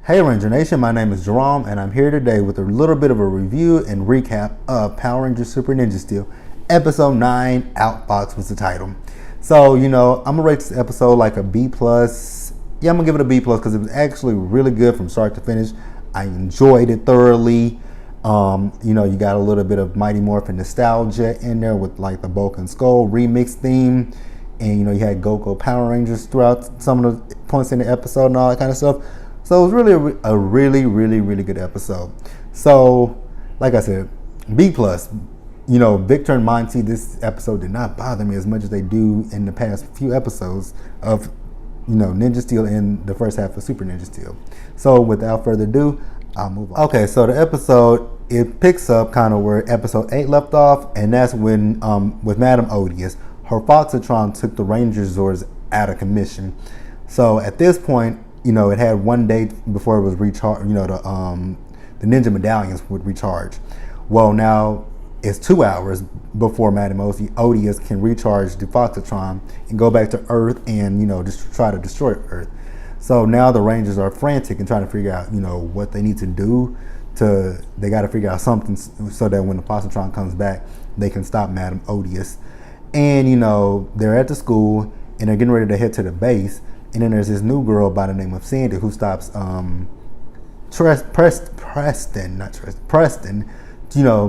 Hey Ranger Nation, my name is Jerome and I'm here today with a little bit of a review and recap of Power Rangers Super Ninja Steel. Episode 9, Outfoxed was the title. So, I'm going to rate this episode like a B+. Yeah, I'm going to give it a B+, because it was actually really good from start to finish. I enjoyed it thoroughly. You got a little bit of Mighty Morphin nostalgia in there with like the Bulk and Skull remix theme. And, you had Go Power Rangers throughout some of the points in the episode and all that kind of stuff. So it was really a really good episode. So, like I said, B+. Victor and Monty, this episode did not bother me as much as they do in the past few episodes of, Ninja Steel in the first half of Super Ninja Steel. So without further ado, I'll move on. Okay, so the episode, it picks up kind of where episode 8 left off, and that's when, with Madame Odious, her Foxatron took the Ranger Zords out of commission. So at this point, it had one day before it was recharged, the ninja medallions would recharge. Well, now it's 2 hours before Madame Odious can recharge the Foxatron and go back to Earth and, just try to destroy Earth. So now the Rangers are frantic and trying to figure out, what they need to do. They got to figure out something so that when the Foxatron comes back, they can stop Madame Odious. And, they're at the school and they're getting ready to head to the base. And then there's this new girl by the name of Sandy who stops Preston,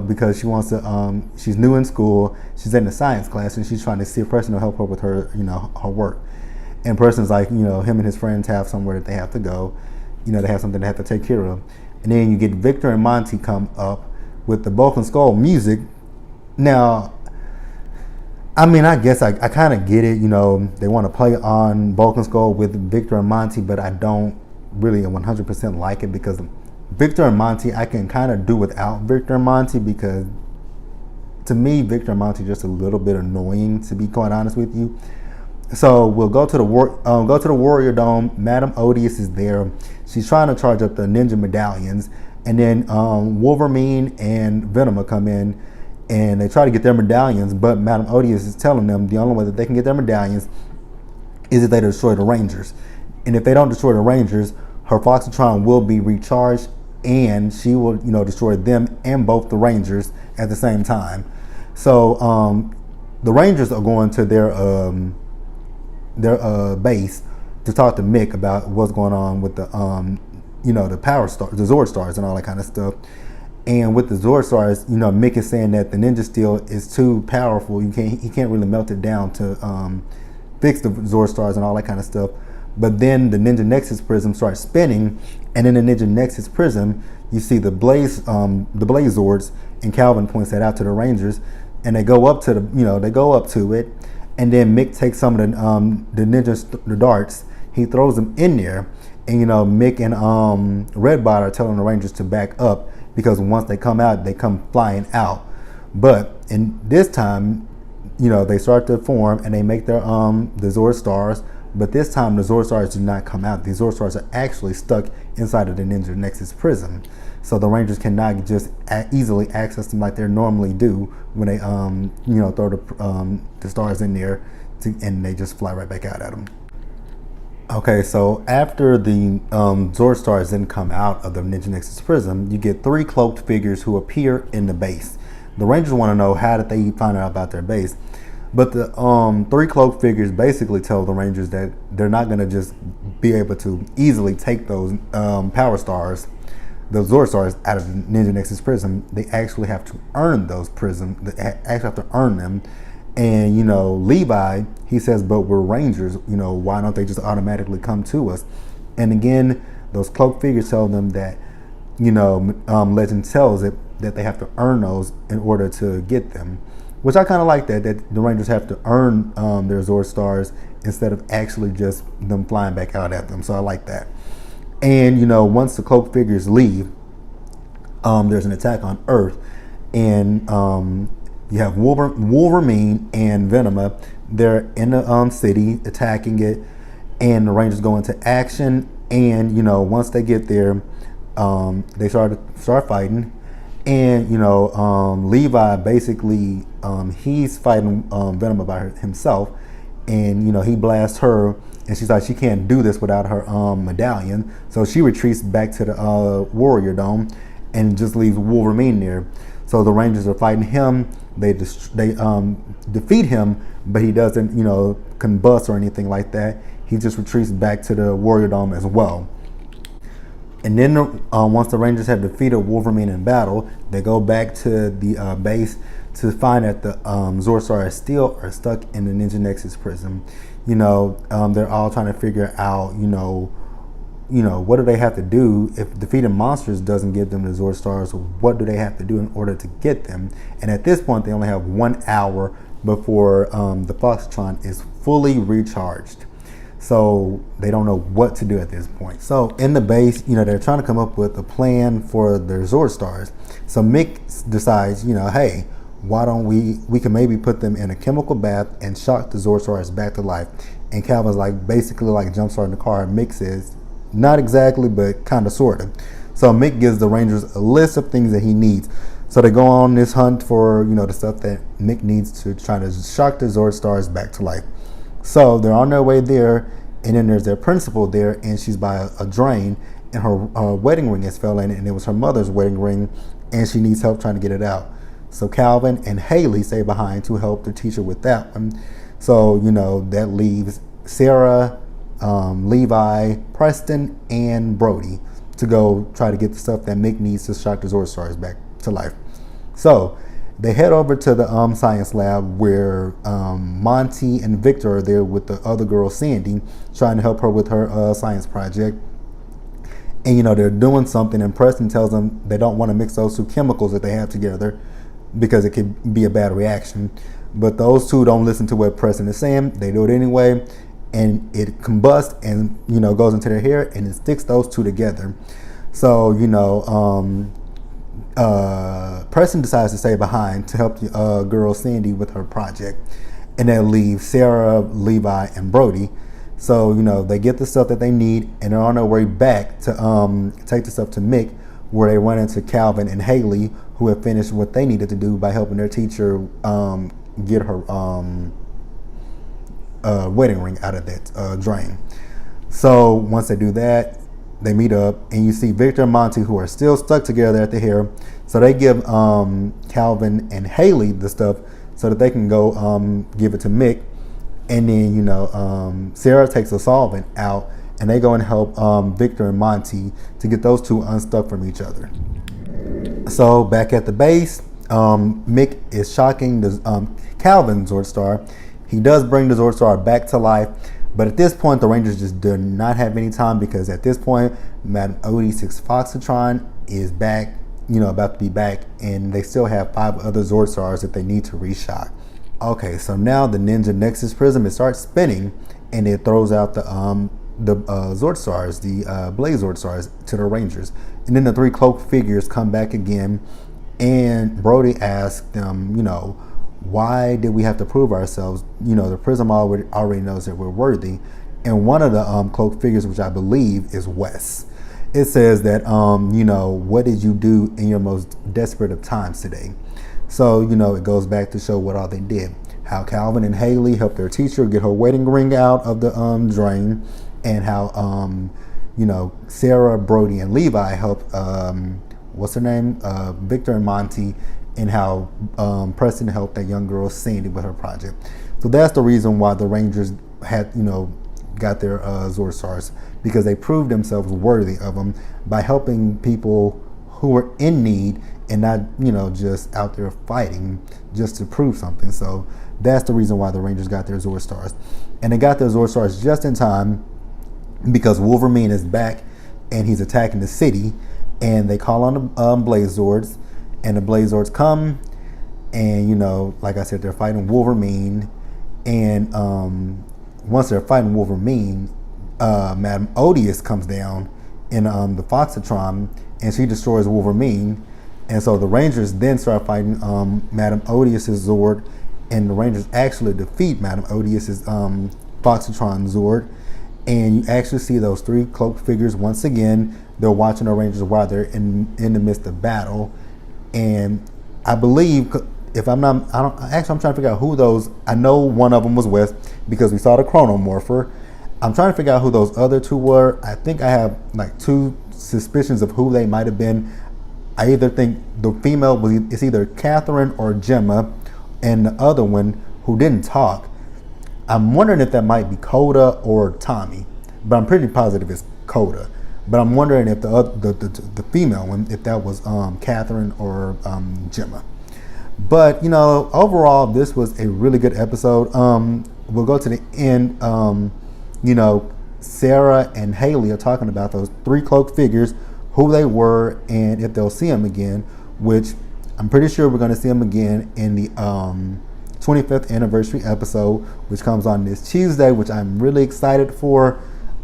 because she wants to, she's new in school, she's in the science class, and she's trying to see if Preston will help her with her, her work. And Preston's like, him and his friends have somewhere that they have to go, they have something they have to take care of. And then you get Victor and Monty come up with the Bulk and Skull music. Now, I guess I kind of get it, they want to play on Bulk and Skull with Victor and Monty, but I don't really 100% like it, because Victor and Monty, I can kind of do without Victor and Monty, because to me, Victor and Monty are just a little bit annoying, to be quite honest with you. So we'll go to the Warrior Dome. Madame Odious is there. She's trying to charge up the ninja medallions, and then Wolverine and Venom come in, and they try to get their medallions, but Madame Odious is telling them the only way that they can get their medallions is if they destroy the Rangers. And if they don't destroy the Rangers, her Foxatron will be recharged, and she will, destroy them and both the Rangers at the same time. So the Rangers are going to their base to talk to Mick about what's going on with the the Power Star, the Zord Stars, and all that kind of stuff. And with the Zord Stars, Mick is saying that the Ninja Steel is too powerful. He can't really melt it down to fix the Zord Stars and all that kind of stuff. But then the Ninja Nexus Prism starts spinning, and in the Ninja Nexus Prism, you see the Blaze Zords, and Calvin points that out to the Rangers, and they go up to it, and then Mick takes some of the darts, he throws them in there, and Mick and Redbot are telling the Rangers to back up, because once they come out, they come flying out. But in this time, they start to form and they make their the Zord Stars. But this time the Zord Stars do not come out. The Zord Stars are actually stuck inside of the Ninja Nexus Prism. So the Rangers cannot just easily access them like they normally do when they throw the stars in there and they just fly right back out at them. Okay, so after the Zord Stars then come out of the Ninja Nexus Prism, you get 3 cloaked figures who appear in the base. The Rangers want to know how did they find out about their base. But the 3 cloaked figures basically tell the Rangers that they're not going to just be able to easily take those Power Stars, the Zord Stars, out of the Ninja Nexus Prism. They actually have to earn those prisms. They actually have to earn them. And, Levi, he says, but we're Rangers, why don't they just automatically come to us? And again, those cloaked figures tell them that, legend tells it that they have to earn those in order to get them. Which I kind of like that the Rangers have to earn their Zord Stars instead of actually just them flying back out at them. So I like that. And, once the cloaked figures leave, there's an attack on Earth. And, you have Wolverine and Venom. They're in the city attacking it, and the Rangers go into action. And once they get there, they start fighting. And Levi basically he's fighting Venom by himself, and he blasts her and she's like, she can't do this without her medallion. So she retreats back to the Warrior Dome and just leaves Wolverine there. So the Rangers are fighting him. They defeat him, but he doesn't, combust or anything like that. He just retreats back to the Warrior Dome as well. And then once the Rangers have defeated Wolverine in battle, they go back to the base to find that the Zord Stars still are stuck in the Ninja Nexus prison. They're all trying to figure out, what do they have to do if defeating monsters doesn't give them the Zord Stars? What do they have to do in order to get them? And at this point, they only have 1 hour before the Foxtron is fully recharged. So they don't know what to do at this point. So in the base, they're trying to come up with a plan for their Zord Stars. So Mick decides, hey, why don't we can maybe put them in a chemical bath and shock the Zord Stars back to life. And Calvin's basically jumpstarting the car. Mick says, not exactly, but kind of, sort of. So Mick gives the Rangers a list of things that he needs. So they go on this hunt for, the stuff that Mick needs to try to shock the Zord Stars back to life. So they're on their way there, and then there's their principal there, and she's by a drain, and her wedding ring has fell in, and it was her mother's wedding ring, and she needs help trying to get it out. So Calvin and Haley stay behind to help the teacher with that one. So, that leaves Sarah, Levi, Preston, and Brody to go try to get the stuff that Mick needs to shock the Zord Stars back to life. So they head over to the science lab where Monty and Victor are there with the other girl, Sandy, trying to help her with her science project. And, they're doing something, and Preston tells them they don't want to mix those two chemicals that they have together because it could be a bad reaction. But those two don't listen to what Preston is saying. They do it anyway, and it combusts and, goes into their hair, and it sticks those two together. So, Preston decides to stay behind to help the girl Sandy with her project, and that leaves Sarah, Levi, and Brody. So they get the stuff that they need, and they're on their way back to take the stuff to Mick, where they run into Calvin and Haley, who have finished what they needed to do by helping their teacher get her wedding ring out of that drain. So once they do that, they meet up, and you see Victor and Monty, who are still stuck together at the hair. So they give Calvin and Haley the stuff so that they can go give it to Mick. And then, Sarah takes a solvent out, and they go and help Victor and Monty to get those two unstuck from each other. So back at the base, Mick is shocking the Calvin Zord Star. He does bring the Zord Star back to life. But at this point, the Rangers just do not have any time, because at this point, Madame Odie's Foxtron is back, about to be back, and they still have 5 other Zord Stars that they need to reshock. Okay, so now the Ninja Nexus Prism, it starts spinning, and it throws out the Zord Stars, the Blaze Zord Stars, to the Rangers. And then the 3 cloaked figures come back again, and Brody asks them, why did we have to prove ourselves? The Prism already knows that we're worthy. And one of the cloaked figures, which I believe is Wes, it says that, what did you do in your most desperate of times today? So, it goes back to show what all they did. How Calvin and Haley helped their teacher get her wedding ring out of the drain, and how, Sarah, Brody, and Levi helped, Victor and Monty, and how Preston helped that young girl Sandy with her project. So that's the reason why the Rangers had, got their Zord Stars, because they proved themselves worthy of them by helping people who were in need and not, just out there fighting just to prove something. So that's the reason why the Rangers got their Zord Stars. And they got their Zord Stars just in time, because Wolverine is back and he's attacking the city, and they call on the Blaze Zords. And the Blaze Zords come, and like I said, they're fighting Wolverine. And once they're fighting Wolverine, Madame Odious comes down in the Foxtron, and she destroys Wolverine. And so the Rangers then start fighting Madame Odious's Zord, and the Rangers actually defeat Madame Odious's Foxtron Zord. And you actually see those 3 cloaked figures once again. They're watching the Rangers while they're in the midst of battle. And I believe, I'm trying to figure out who those. I know one of them was West, because we saw the Chronomorpher. I'm trying to figure out who those other two were. I think I have like two suspicions of who they might have been. I either think the female was it's either Catherine or Gemma, and the other one who didn't talk, I'm wondering if that might be Coda or Tommy, but I'm pretty positive it's Coda. But I'm wondering if the female one, if that was Catherine or Gemma. But overall, this was a really good episode. We'll go to the end. Sarah and Haley are talking about those three cloaked figures, who they were, and if they'll see them again, which I'm pretty sure we're going to see them again in the 25th anniversary episode, which comes on this Tuesday, which I'm really excited for.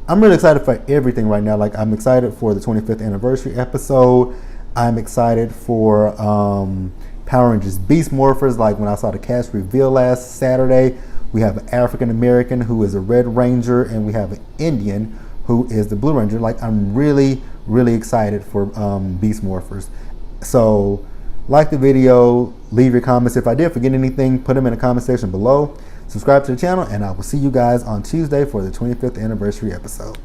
I'm really excited for everything right now. Like, I'm excited for the 25th anniversary episode. I'm excited for Power Rangers Beast Morphers. Like, when I saw the cast reveal last Saturday, we have an African American who is a Red Ranger, and we have an Indian who is the Blue Ranger. Like, I'm really, really excited for Beast Morphers. So, like the video, leave your comments. If I did forget anything, put them in the comment section below. Subscribe to the channel, and I will see you guys on Tuesday for the 25th anniversary episode.